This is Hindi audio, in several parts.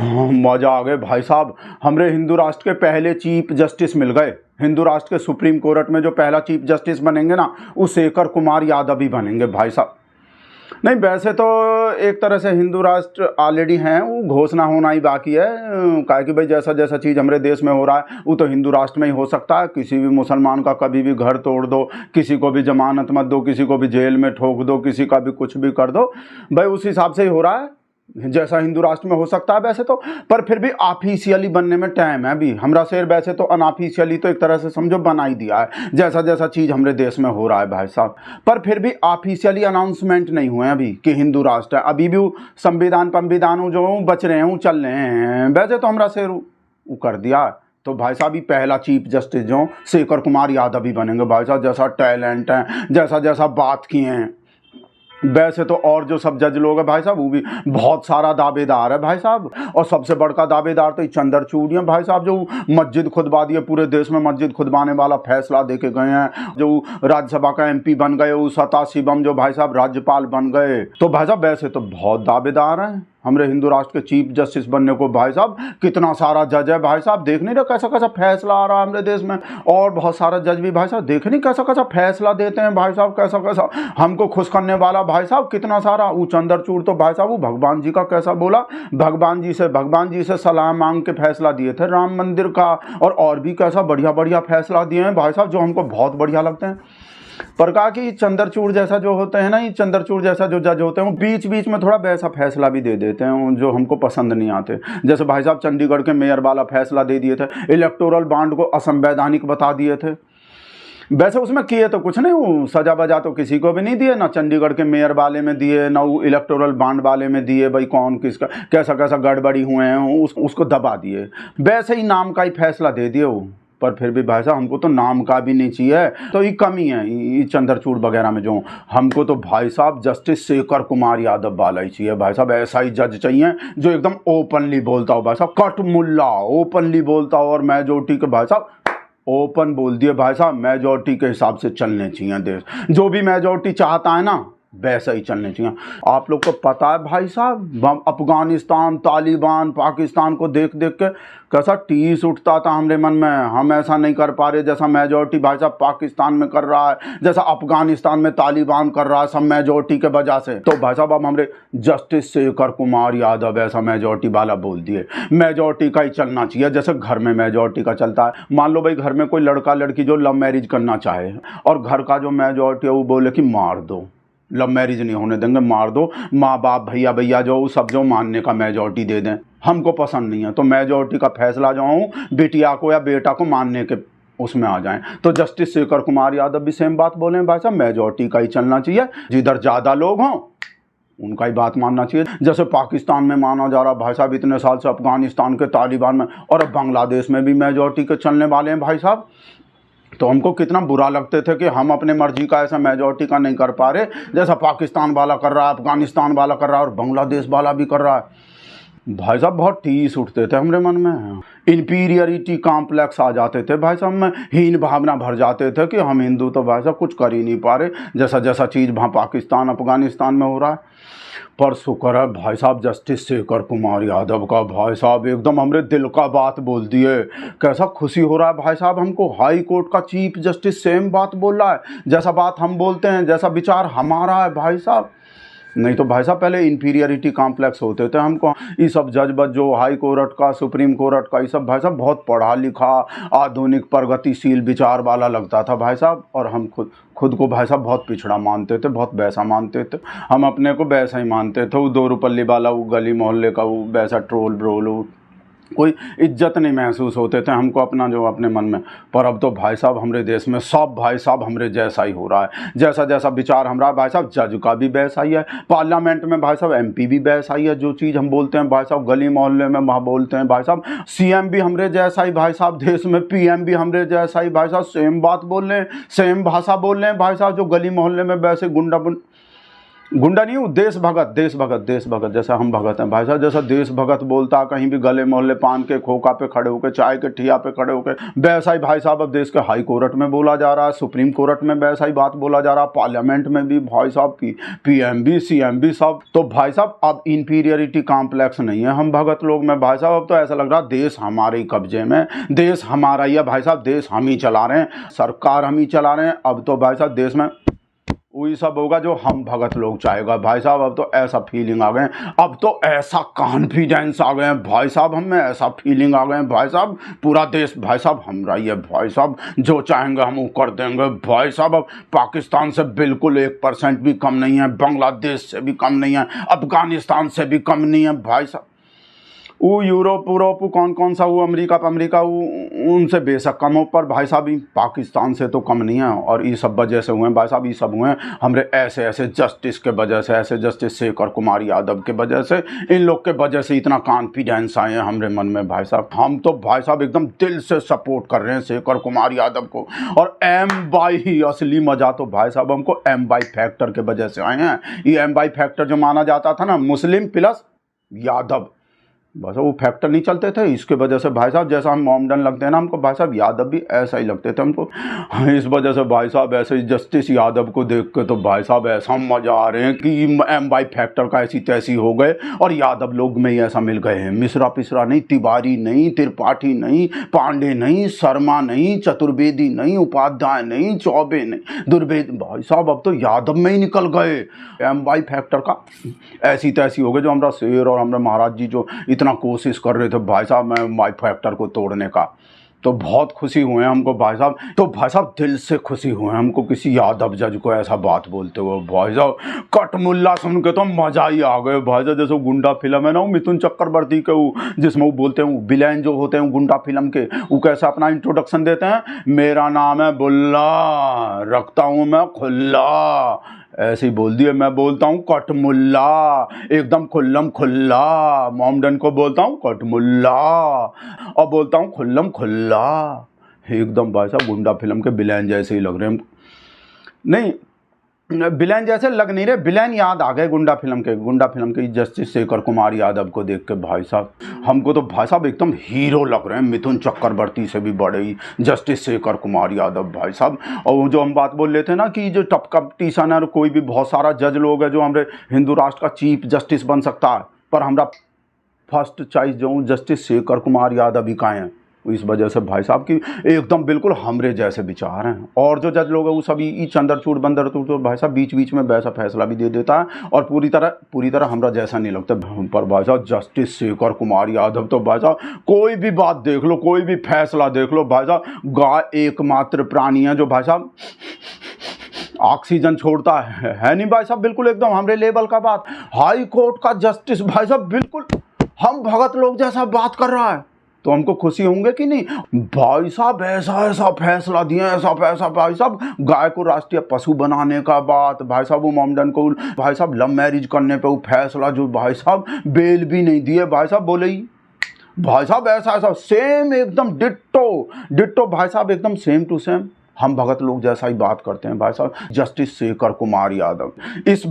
मजा आ गए भाई साहब। हमरे हिंदू राष्ट्र के पहले चीफ जस्टिस मिल गए। हिंदू राष्ट्र के सुप्रीम कोर्ट में जो पहला चीफ जस्टिस बनेंगे ना, वो शेखर कुमार यादव ही बनेंगे भाई साहब। नहीं, वैसे तो एक तरह से हिंदू राष्ट्र ऑलरेडी हैं, वो घोषणा होना ही बाकी है। काहे कि भाई जैसा जैसा चीज़ हमारे देश में हो रहा है वो तो हिंदू राष्ट्र में ही हो सकता है। किसी भी मुसलमान का कभी भी घर तोड़ दो, किसी को भी जमानत मत दो, किसी को भी जेल में ठोक दो, किसी का भी कुछ भी कर दो, भाई उस हिसाब से ही हो रहा है जैसा हिंदू राष्ट्र में हो सकता है वैसे तो। पर फिर भी ऑफिशियली बनने में टाइम है अभी। हमारा शेर वैसे तो अनऑफिशियली तो एक तरह से समझो बना ही दिया है, जैसा जैसा चीज़ हमारे देश में हो रहा है भाई साहब। पर फिर भी ऑफिशियली अनाउंसमेंट नहीं हुए अभी कि हिंदू राष्ट्र है। अभी भी वो संविधान जो बच रहे हैं, चल रहे हैं। वैसे तो हमारा शेर वो कर दिया। तो भाई साहब ये पहला चीफ जस्टिस जो शेखर कुमार यादव ही बनेंगे भाई साहब। जैसा टैलेंट है, जैसा जैसा बात किए हैं, वैसे तो और जो सब जज लोग हैं भाई साहब वो भी बहुत सारा दावेदार है भाई साहब। और सबसे बड़का दावेदार तो चंद्रचूड़ हैं भाई साहब, जो मस्जिद खुदवा दिए, पूरे देश में मस्जिद खुदवाने वाला फैसला दे के गए हैं। जो राज्यसभा का MP बन गए, वो सता शिवम जो भाई साहब राज्यपाल बन गए। तो भाई साहब वैसे तो बहुत दावेदार हैं हमारे हिंदू राष्ट्र के चीफ जस्टिस बनने को भाई साहब। कितना सारा जज है भाई साहब, देख नहीं रहे कैसा कैसा फैसला आ रहा है हमारे देश में। और बहुत सारा जज भी भाई साहब देख नहीं कैसा कैसा फैसला देते हैं भाई साहब, कैसा कैसा हमको खुश करने वाला भाई साहब कितना सारा। वो चंद्रचूड़ तो भाई साहब वो भगवान जी का कैसा बोला, भगवान जी से सलाह मांग के फैसला दिए थे राम मंदिर का। और भी कैसा बढ़िया बढ़िया फैसला दिए हैं भाई साहब, जो हमको बहुत बढ़िया लगते हैं। पर कहा कि चंद्रचूड़ जैसा जो होते हैं ना, ये चंद्रचूड़ जैसा जो जज होते हैं वो बीच बीच में थोड़ा वैसा फैसला भी दे देते हैं जो हमको पसंद नहीं आते। जैसे भाई साहब चंडीगढ़ के मेयर वाला फैसला दे दिए थे, इलेक्टोरल बॉन्ड को असंवैधानिक बता दिए थे। वैसे उसमें किए तो कुछ नहीं, वो सजा बजा तो किसी को भी नहीं दिए, ना चंडीगढ़ के मेयर वाले में दिए, ना वो इलेक्टोरल बॉन्ड वाले में दिए। भाई कौन किसका कैसा कैसा गड़बड़ी हुए हैं उसको दबा दिए। वैसे ही नाम का ही फैसला दे दिए वो। पर फिर भी भाई साहब हमको तो नाम का भी नहीं चाहिए, तो ये कमी है ये चंद्रचूड़ वगैरह में। जो हमको तो भाई साहब जस्टिस शेखर कुमार यादव वाला ही चाहिए भाई साहब। ऐसा ही जज चाहिए जो एकदम ओपनली बोलता हो भाई साहब, कट मुल्ला ओपनली बोलता हो। और मेजोरिटी के भाई साहब ओपन बोल दिए भाई साहब, मेजोरिटी के हिसाब से चलने चाहिए देश। जो भी मेजोरिटी चाहता है ना वैसा ही चलने चाहिए। आप लोग को पता है भाई साहब, अफगानिस्तान, तालिबान, पाकिस्तान को देख देख के कैसा टीस उठता था हमारे मन में। हम ऐसा नहीं कर पा रहे जैसा मेजोरिटी भाई साहब पाकिस्तान में कर रहा है, जैसा अफगानिस्तान में तालिबान कर रहा है, सब मेजोरिटी के वजह से। तो भाई साहब अब हमारे जस्टिस शेखर कुमार यादव ऐसा मेजोरिटी वाला बोल दिए। मेजोरिटी का ही चलना चाहिए, जैसे घर में मेजोरिटी का चलता है। मान लो भाई घर में कोई लड़का लड़की जो लव मैरिज करना चाहे और घर का जो मेजोरिटी है वो बोले कि मार दो, लव मैरिज नहीं होने देंगे, मार दो। माँ बाप भैया जो सब जो मानने का मेजोरिटी दे दें, हमको पसंद नहीं है। तो मेजोरिटी का फैसला जो हूँ बिटिया को या बेटा को मानने के उसमें आ जाएं। तो जस्टिस शेखर कुमार यादव भी सेम बात बोले भाई साहब, मेजोरिटी का ही चलना चाहिए। जिधर ज़्यादा लोग हों उनका ही बात मानना चाहिए। जैसे पाकिस्तान में माना जा रहा भाई साहब इतने साल से, अफगानिस्तान के तालिबान में, और अब बांग्लादेश में भी मेजोरिटी के चलने वाले हैं भाई साहब। तो हमको कितना बुरा लगते थे कि हम अपने मर्जी का ऐसा मेजोरिटी का नहीं कर पा रहे, जैसा पाकिस्तान वाला कर रहा है, अफगानिस्तान वाला कर रहा है और बांग्लादेश वाला भी कर रहा है। भाई साहब बहुत टीस उठते थे हमारे मन में, इन्फीरियरिटी कॉम्प्लेक्स आ जाते थे भाई साहब में, हीन भावना भर जाते थे कि हम हिंदू तो भाई साहब कुछ कर ही नहीं पा रहे, जैसा जैसा चीज़ वहाँ पाकिस्तान अफगानिस्तान में हो रहा है। पर शुक्र है भाई साहब जस्टिस शेखर कुमार यादव का, भाई साहब एकदम हमरे दिल का बात बोल दिए। कैसा खुशी हो रहा है भाई साहब हमको, हाई कोर्ट का चीफ जस्टिस सेम बात बोल रहा है, जैसा बात हम बोलते हैं, जैसा विचार हमारा है भाई साहब। नहीं तो भाई साहब पहले इन्फीरियरिटी कॉम्प्लेक्स होते थे हमको। ये सब जज बज जो हाई कोर्ट का, सुप्रीम कोर्ट का, ये सब भाई साहब बहुत पढ़ा लिखा, आधुनिक, प्रगतिशील विचार वाला लगता था भाई साहब। और हम खुद को भाई साहब बहुत पिछड़ा मानते थे, बहुत वैसा मानते थे। हम अपने को वैसा ही मानते थे, वो 2 रुपये वाला, वो गली मोहल्ले का, वो वैसा ट्रोल ब्रोल, कोई इज्जत नहीं महसूस होते थे हमको अपना जो अपने मन में। पर अब तो भाई साहब हमारे देश में सब भाई साहब हमरे जैसा ही हो रहा है, जैसा जैसा विचार हमारा भाई साहब, जज का भी वैसा ही है, पार्लियामेंट में भाई साहब MP भी वैसा ही है। जो चीज़ हम बोलते हैं भाई साहब गली मोहल्ले में वहाँ बोलते हैं भाई साहब, CM भी हमरे जैसा ही भाई साहब, देश में PM भी हमरे जैसा ही भाई साहब, सेम बात बोल रहे हैं, सेम भाषा बोल रहे हैं भाई साहब। जो गली मोहल्ले में वैसे गुंडा गुंडा नहीं हूँ, देश भगत, देश भगत, देश भगत, जैसा हम भगत हैं भाई साहब। जैसा देश भगत बोलता कहीं भी गले मोहल्ले पान के खोखा पे खड़े होकर, चाय के ठिया पे खड़े होकर, वैसा ही भाई साहब अब देश के हाई कोर्ट में बोला जा रहा है, सुप्रीम कोर्ट में वैसा ही बात बोला जा रहा है, पार्लियामेंट में भी भाई साहब, पीएमबी सीएमबी सब। तो भाई साहब अब इंफीरियरिटी कॉम्प्लेक्स नहीं है हम भगत लोग में भाई साहब। अब तो ऐसा लग रहा है देश हमारे ही कब्जे में, देश हमारा ही है भाई साहब, देश हम ही चला रहे हैं, सरकार हम ही चला रहे हैं। अब तो भाई साहब देश में वही सब होगा जो हम भगत लोग चाहेगा भाई साहब। अब तो ऐसा फीलिंग आ गए, अब तो ऐसा कॉन्फिडेंस आ गए भाई साहब, हमें ऐसा फीलिंग आ गए भाई साहब, पूरा देश भाई साहब हमरा ही है भाई साहब, जो चाहेंगे हम वो कर देंगे भाई साहब। अब पाकिस्तान से बिल्कुल 1% भी कम नहीं है, बांग्लादेश से भी कम नहीं है, अफगानिस्तान से भी कम नहीं है भाई साहब। वो यूरोप कौन सा वो अमेरिका उनसे बेशक कम हो, पर भाई साहब पाकिस्तान से तो कम नहीं है। और ये सब वजह से हुए भाई साहब, ये सब हुए हमारे ऐसे ऐसे जस्टिस के वजह से, ऐसे जस्टिस शेखर कुमार यादव के वजह से, इन लोग के वजह से इतना कॉन्फिडेंस आए हैं हमारे मन में भाई साहब। हम तो भाई साहब एकदम दिल से सपोर्ट कर रहे हैं शेखर कुमार यादव को। और एम असली मजा तो भाई साहब हमको एम फैक्टर के वजह से आए हैं। ये एम फैक्टर जो माना जाता था ना, मुस्लिम प्लस यादव, बस वो फैक्टर नहीं चलते थे, इसके वजह से भाई साहब जैसा हम मोमडन लगते हैं ना हमको भाई साहब, यादव भी ऐसा ही लगते थे हमको। इस वजह से भाई साहब ऐसे जस्टिस यादव को देख के तो भाई साहब ऐसा मजा आ रहे हैं कि एम फैक्टर का ऐसी तैसी हो गए और यादव लोग में ही ऐसा मिल गए हैं। मिश्रा पिसरा नहीं, तिवारी नहीं, त्रिपाठी नहीं, पांडे नहीं, शर्मा नहीं, चतुर्वेदी नहीं, उपाध्याय नहीं, चौबे नहीं, दुर्वेदी, भाई साहब अब तो यादव में ही निकल गए। एम फैक्टर का ऐसी तैसी हो गए जो हमारा शेर और हमारे महाराज जी जो इतना कोशिश कर रहे थे भाई साहब एम फैक्टर को तोड़ने का। तो बहुत खुशी हुए हमको भाई साहब, तो भाई साहब दिल से खुशी हुए हमको किसी यादव जज को ऐसा बात बोलते हुए भाई साहब। कटमुल्ला सुन के तो मजा ही आ गए भाई साहब। जैसे गुंडा फिल्म है ना, वो मिथुन चक्रवर्ती के वो जिसमें वो बोलते हैं, वो विलेन जो होते हैं गुंडा फिल्म के, वो कैसे अपना इंट्रोडक्शन देते हैं, मेरा नाम है बुल्ला, रखता हूँ मैं खुल्ला, ऐसे ही बोल दिए। मैं बोलता हूँ कटमुल्ला, एकदम खुल्लम खुल्ला, मोमडन को बोलता हूँ कटमुल्ला और बोलता हूँ खुल्लम खुल्ला, एकदम भाई साहब गुंडा फिल्म के विलेन जैसे ही लग रहे हैं। नहीं विलेन जैसे लग नहीं रहे, विलेन याद आ गए गुंडा फिल्म के जस्टिस शेखर कुमार यादव को देख के भाई साहब। हमको तो भाई साहब एकदम हीरो लग रहे हैं, मिथुन चक्रवर्ती से भी बड़े ही जस्टिस शेखर कुमार यादव भाई साहब। और वो जो हम बात बोल रहे थे ना कि जो टप कंपटीशन है, कोई भी बहुत सारा जज लोग है जो हमारे हिंदू राष्ट्र का चीफ जस्टिस बन सकता है, पर हमारा फर्स्ट चॉइस जो जस्टिस शेखर कुमार यादव ही का है। इस वजह से भाई साहब की एकदम बिल्कुल हमरे जैसे विचार हैं। और जो जज लोग हैं वो सभी चंदरचूड़ बंदर तो भाई साहब बीच बीच में वैसा फैसला भी दे देता है और पूरी तरह हमरा जैसा नहीं लगता। पर भाई साहब जस्टिस शेखर कुमार यादव तो भाई साहब कोई भी बात देख लो, कोई भी फैसला देख लो भाई साहब, गाय एकमात्र प्राणी है जो भाई साहब ऑक्सीजन छोड़ता है नहीं भाई साहब, बिल्कुल एकदम हमारे लेवल का बात। हाई कोर्ट का जस्टिस भाई साहब बिल्कुल हम भगत लोग जैसा बात कर रहा है, तो हमको खुशी होंगे कि नहीं भाई साहब। ऐसा फैसला दिया, ऐसा फैसला भाई साहब, गाय को राष्ट्रीय पशु बनाने का बात भाई साहब, वो मोमडन को भाई साहब लव मैरिज करने पे वो फैसला जो भाई साहब बेल भी नहीं दिए भाई साहब, बोले ही भाई साहब ऐसा सेम एकदम डिट्टो भाई साहब, एकदम सेम टू सेम हम भगत लोग जैसा ही बात करते हैं भाई साहब जस्टिस शेखर कुमार यादव। इस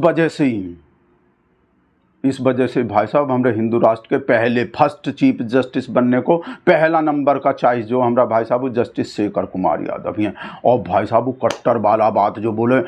वजह से भाई साहब हमारे हिंदू राष्ट्र के पहले फर्स्ट चीफ जस्टिस बनने को पहला नंबर का चॉइस जो हमारा भाई साहब वो जस्टिस शेखर कुमार यादव ही हैं। और भाई साहब वो कट्टर वाला बात जो बोले,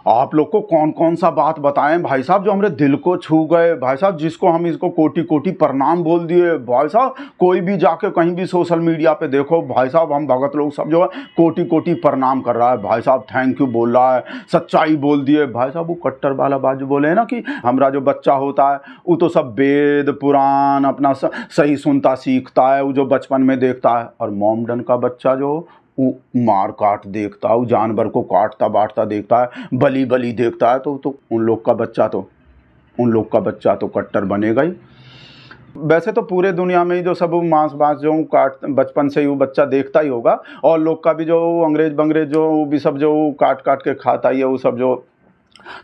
आप लोग को कौन सा बात बताएं भाई साहब जो हमारे दिल को छू गए भाई साहब, जिसको हम इसको कोटि कोटि प्रणाम बोल दिए भाई साहब। कोई भी जाके कहीं भी सोशल मीडिया पे देखो भाई साहब, हम भगत लोग सब जो है कोटि कोटि प्रणाम कर रहा है भाई साहब, थैंक यू बोल रहा है, सच्चाई बोल दिए भाई साहब। वो कट्टर वाला बात जो बोले हैं ना कि हमारा जो बच्चा होता है वो तो सब वेद पुराण अपना सही सुनता सीखता है, वो जो बचपन में देखता है। और मोमडन का बच्चा जो वो मार काट देखता है, वो जानवर को काटता बांटता देखता है, बलि देखता है, तो उन लोग का बच्चा तो कट्टर बनेगा ही। वैसे तो पूरे दुनिया में ही जो सब मांस जो काट बचपन से ही वो बच्चा देखता ही होगा, और लोग का भी जो अंग्रेज बंग्रेज जो भी सब जो काट के खाता ही है वो सब जो,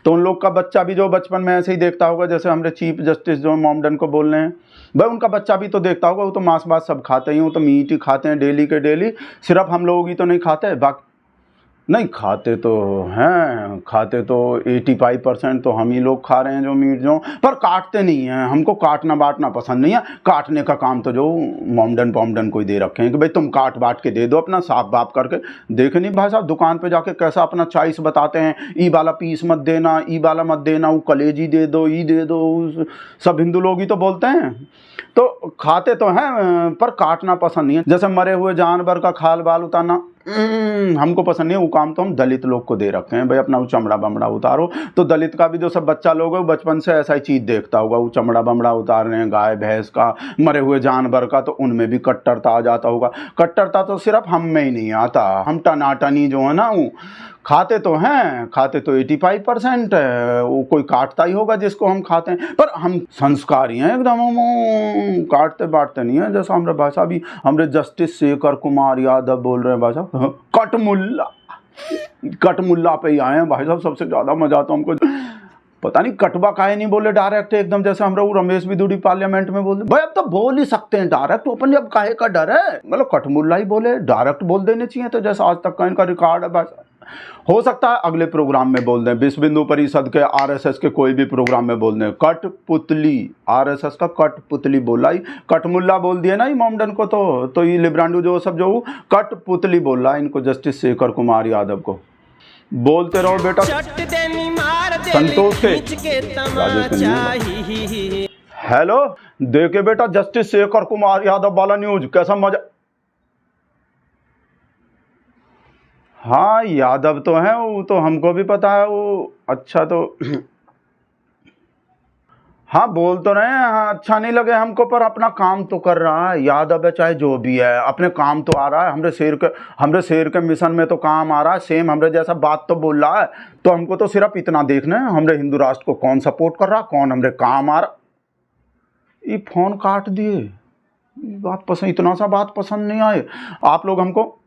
तो उन लोग का बच्चा भी जो बचपन में ऐसे ही देखता होगा। जैसे हमारे चीफ जस्टिस जो मोमडन को बोल रहे हैं भाई, उनका बच्चा भी तो देखता होगा, वो तो मांस सब खाते ही, वो तो मीट ही खाते हैं डेली के डेली, सिर्फ हम लोग ही तो नहीं खाते, बाकी नहीं, खाते तो हैं, खाते तो 85% तो हम ही लोग खा रहे हैं जो मीट जो, पर काटते नहीं हैं। हमको काटना बाटना पसंद नहीं है। काटने का काम तो जो मोमडन पोमडन कोई दे रखे हैं कि भाई तुम काट बाट के दे दो, अपना साफ बाप करके। देखे नहीं भाई साहब दुकान पे जाके कैसा अपना चॉइस बताते हैं, ई वाला पीस मत देना, ई वाला मत देना, वो कलेजी दे दो, ई दे दो। सब हिंदू लोग ही तो बोलते हैं। तो खाते तो हैं पर काटना पसंद नहीं है। जैसे मरे हुए जानवर का खाल बाल उतारना हमको पसंद नहीं है। वो काम तो हम दलित लोग को दे रखे हैं, भाई अपना वो चमड़ा बमड़ा उतारो। तो दलित का भी जो सब बच्चा लोग है वो बचपन से ऐसा ही चीज़ देखता होगा, वो चमड़ा बमड़ा उतार रहे हैं गाय भैंस का, मरे हुए जानवर का, तो उनमें भी कट्टरता आ जाता होगा। कट्टरता तो सिर्फ हम में ही नहीं आता, हम टनाटनी जो है ना वो खाते तो हैं। खाते तो 85% है, वो कोई काटता ही होगा जिसको हम खाते हैं। पर हम संस्कारी हैं एकदम, हम काटते बाटते नहीं है। जैसा हमारे भाषा भी, हमारे जस्टिस शेखर कुमार यादव बोल रहे हैं भाई साहब, कटमुल्ला पे ही आए हैं भाई साहब। सबसे ज़्यादा मजा तो हमको पता नहीं कटवा काहे नहीं बोले डायरेक्ट एकदम, जैसे हम लोग रमेश बिदुड़ी पार्लियामेंट में बोलते भाई। अब तो बोल ही सकते हैं डायरेक्ट, अपन अब काहे का डर है, मतलब कटमुल्ला ही बोले, डायरेक्ट बोल देने चाहिए। तो जैसा आज तक का इनका रिकॉर्ड है भाई, हो सकता है अगले प्रोग्राम में बोल दें, विश्व हिंदू परिषद के आरएसएस के कोई भी प्रोग्राम में बोल दें कठपुतली, आरएसएस का कठपुतली बोला ही, कटमुल्ला बोल दिए ना ही मोमडन को। तो ये लिब्रांडू जो सब जो कठपुतली बोल रहा है इनको, जस्टिस शेखर कुमार यादव को। बोलते रहो बेटा संतोष के हेलो, देखे बेटा जस्टिस शेखर कुमार यादव वाला न्यूज, कैसा मजा। हाँ यादव तो है, वो तो हमको भी पता है वो। अच्छा तो हाँ बोल तो रहे हैं, हाँ अच्छा नहीं लगे हमको, पर अपना काम तो कर रहा है। यादव है चाहे जो भी है, अपने काम तो आ रहा है। हमरे शेर के मिशन में तो काम आ रहा है। सेम हमरे जैसा बात तो बोल रहा है। तो हमको तो सिर्फ इतना देखना है, हमरे हिंदू राष्ट्र को कौन सपोर्ट कर रहा, कौन हमरे काम आ रहा। ये फोन काट दिए, बात पसंद, इतना सा बात पसंद नहीं आए। आप लोग हमको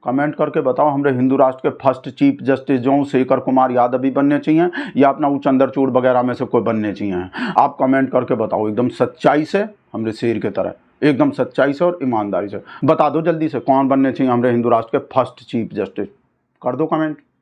कमेंट करके बताओ, हमारे हिंदू राष्ट्र के फर्स्ट चीफ जस्टिस जो शेखर कुमार यादव भी बनने चाहिए या अपना वो चंद्रचूड़ वगैरह में से कोई बनने चाहिए। आप कमेंट करके बताओ एकदम सच्चाई से, हमारे शेर के तरह एकदम सच्चाई से और ईमानदारी से बता दो जल्दी से, कौन बनने चाहिए हमारे हिंदू राष्ट्र के फर्स्ट चीफ जस्टिस। कर दो कमेंट।